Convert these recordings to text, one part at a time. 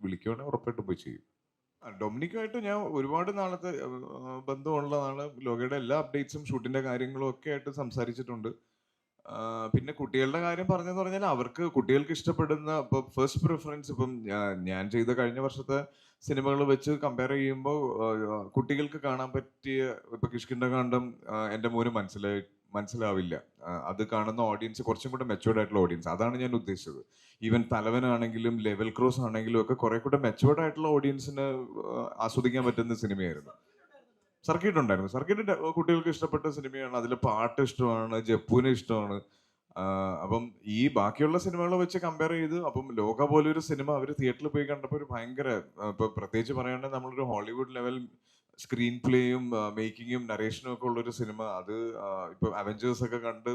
വിളിക്കുവാണെങ്കിൽ ഉറപ്പായിട്ടും പോയി ചെയ്യും. ഡൊമിനിക്കുമായിട്ട് ഞാൻ ഒരുപാട് നാളത്തെ ബന്ധമുള്ളതാണ്. ലോകയുടെ എല്ലാ അപ്ഡേറ്റ്സും ഷൂട്ടിന്റെ കാര്യങ്ങളും ഒക്കെ ആയിട്ട് സംസാരിച്ചിട്ടുണ്ട്. പിന്നെ കുട്ടികളുടെ കാര്യം പറഞ്ഞെന്ന് പറഞ്ഞാൽ അവർക്ക് കുട്ടികൾക്ക് ഇഷ്ടപ്പെടുന്ന ഇപ്പൊ ഫസ്റ്റ് പ്രിഫറൻസ് ഇപ്പം ഞാൻ ചെയ്ത കഴിഞ്ഞ വർഷത്തെ സിനിമകൾ വെച്ച് കമ്പയർ ചെയ്യുമ്പോൾ കുട്ടികൾക്ക് കാണാൻ പറ്റിയ ഇപ്പൊ കിഷ്കിന്ധകാണ്ഡം എന്റെ മോന് മനസ്സിലാവില്ല. അത് കാണുന്ന ഓഡിയൻസ് കുറച്ചും കൂടെ മെച്ചുവേർഡ് ആയിട്ടുള്ള ഓഡിയൻസ്, അതാണ് ഞാൻ ഉദ്ദേശിച്ചത്. ഈവൻ തലവനാണെങ്കിലും ലെവൽ ക്രോസ് ആണെങ്കിലും ഒക്കെ കുറെ കൂടെ മെച്ചുവേർഡ് ആയിട്ടുള്ള ഓഡിയൻസിന് ആസ്വദിക്കാൻ പറ്റുന്ന സിനിമയായിരുന്നു. സർക്കിട്ട് ഉണ്ടായിരുന്നു. സർക്കിട്ട് കുട്ടികൾക്ക് ഇഷ്ടപ്പെട്ട സിനിമയാണ്. അതിലെ പാട്ട് ഇഷ്ടമാണ്, ജപ്പുവിനെ ഇഷ്ടമാണ്. അപ്പം ഈ ബാക്കിയുള്ള സിനിമകളെ വെച്ച് കമ്പയർ ചെയ്ത് അപ്പം ലോക പോലൊരു സിനിമ അവർ തിയേറ്ററിൽ പോയി കണ്ടപ്പോൾ ഒരു ഭയങ്കര ഇപ്പൊ പ്രത്യേകിച്ച് പറയുകയാണെങ്കിൽ നമ്മളൊരു ഹോളിവുഡ് ലെവൽ സ്ക്രീൻ പ്ലേയും മേക്കിങ്ങും നരേഷനും ഒക്കെ ഉള്ളൊരു സിനിമ അത് ഇപ്പൊ അവഞ്ചേഴ്സ് ഒക്കെ കണ്ട്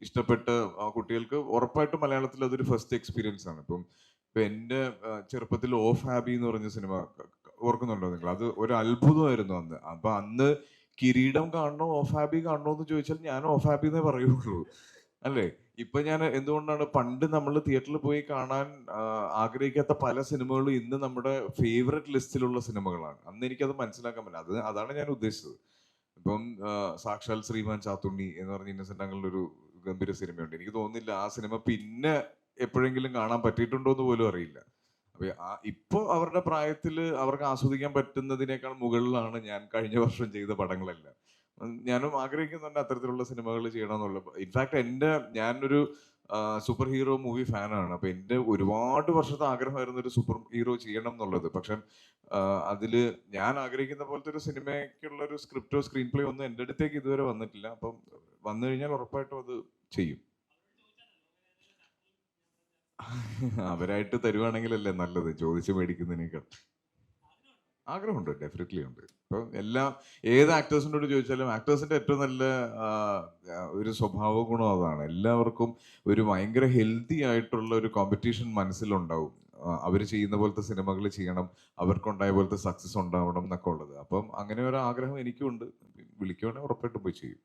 ഇഷ്ടപ്പെട്ട് കുട്ടികൾക്ക് ഉറപ്പായിട്ടും മലയാളത്തിൽ അതൊരു ഫസ്റ്റ് എക്സ്പീരിയൻസ് ആണ്. ഇപ്പൊ എന്റെ ചെറുപ്പത്തിൽ ഓഫ് ഹാബി എന്ന് പറഞ്ഞ സിനിമ ഓർക്കുന്നുണ്ടോ നിങ്ങൾ? അത് ഒരു അത്ഭുതമായിരുന്നു അന്ന്. അപ്പൊ അന്ന് കിരീടം കാണണോ ഓഫ് ഹാബി കാണണോ എന്ന് ചോദിച്ചാൽ ഞാൻ ഓഫ് ഹാബി എന്നേ പറയുള്ളൂ, അല്ലേ? ഇപ്പൊ ഞാൻ എന്തുകൊണ്ടാണ് പണ്ട് നമ്മൾ തിയേറ്ററിൽ പോയി കാണാൻ ആഗ്രഹിക്കാത്ത പല സിനിമകളും ഇന്ന് നമ്മുടെ ഫേവററ്റ് ലിസ്റ്റിലുള്ള സിനിമകളാണ്. അന്ന് എനിക്കത് മനസ്സിലാക്കാൻ പറ്റില്ല. അതാണ് ഞാൻ ഉദ്ദേശിച്ചത്. ഇപ്പം സാക്ഷാൽ ശ്രീമാൻ ചാത്തുണ്ണി എന്ന് പറഞ്ഞ ഇന്നസെന്റ് അങ്കിളിന്റെ ഒരു ഗംഭീര സിനിമയുണ്ട്. എനിക്ക് തോന്നുന്നില്ല ആ സിനിമ പിന്നെ എപ്പോഴെങ്കിലും കാണാൻ പറ്റിയിട്ടുണ്ടോ എന്ന് പോലും അറിയില്ല. അപ്പൊ ഇപ്പൊ അവരുടെ പ്രായത്തിൽ അവർക്ക് ആസ്വദിക്കാൻ പറ്റുന്നതിനേക്കാൾ മുകളിലാണ് ഞാൻ കഴിഞ്ഞ വർഷം ചെയ്ത പടങ്ങളെല്ലാം. ഞാനും ആഗ്രഹിക്കുന്നുണ്ട് അത്തരത്തിലുള്ള സിനിമകൾ ചെയ്യണമെന്നുള്ളത്. ഇൻഫാക്ട് ഞാനൊരു സൂപ്പർ ഹീറോ മൂവി ഫാനാണ്. അപ്പൊ എന്റെ ഒരുപാട് വർഷത്തെ ആഗ്രഹമായിരുന്നു ഒരു സൂപ്പർ ഹീറോ ചെയ്യണം എന്നുള്ളത്. പക്ഷെ അതില് ഞാൻ ആഗ്രഹിക്കുന്ന പോലത്തെ ഒരു സിനിമയ്ക്കുള്ള ഒരു സ്ക്രിപ്റ്റോ സ്ക്രീൻ പ്ലേ ഒന്നും എന്റെ അടുത്തേക്ക് ഇതുവരെ വന്നിട്ടില്ല. അപ്പം വന്നു കഴിഞ്ഞാൽ ഉറപ്പായിട്ടും അത് ചെയ്യും. അവരായിട്ട് തരുവാണെങ്കിലല്ലേ നല്ലത്, ചോദിച്ചു മേടിക്കുന്നതിനേക്കാൾ. ആഗ്രഹമുണ്ട്, ഡെഫിനറ്റ്ലി ഉണ്ട്. ഇപ്പൊ ഏത് ആക്ടേഴ്സിനോട് ചോദിച്ചാലും ആക്ടേഴ്സിന്റെ ഏറ്റവും നല്ല ഒരു സ്വഭാവ ഗുണം അതാണ്. എല്ലാവർക്കും ഒരു ഭയങ്കര ഹെൽത്തി ആയിട്ടുള്ള ഒരു കോമ്പറ്റീഷൻ മനസ്സിലുണ്ടാവും. അവർ ചെയ്യുന്ന പോലത്തെ സിനിമകൾ ചെയ്യണം, അവർക്കുണ്ടായ പോലത്തെ സക്സസ് ഉണ്ടാവണം എന്നൊക്കെ ഉള്ളത്. അപ്പം അങ്ങനെ ഒരു ആഗ്രഹം എനിക്കും ഉണ്ട്. വിളിക്കുവാണെങ്കിൽ ഉറപ്പായിട്ടും പോയി ചെയ്യും.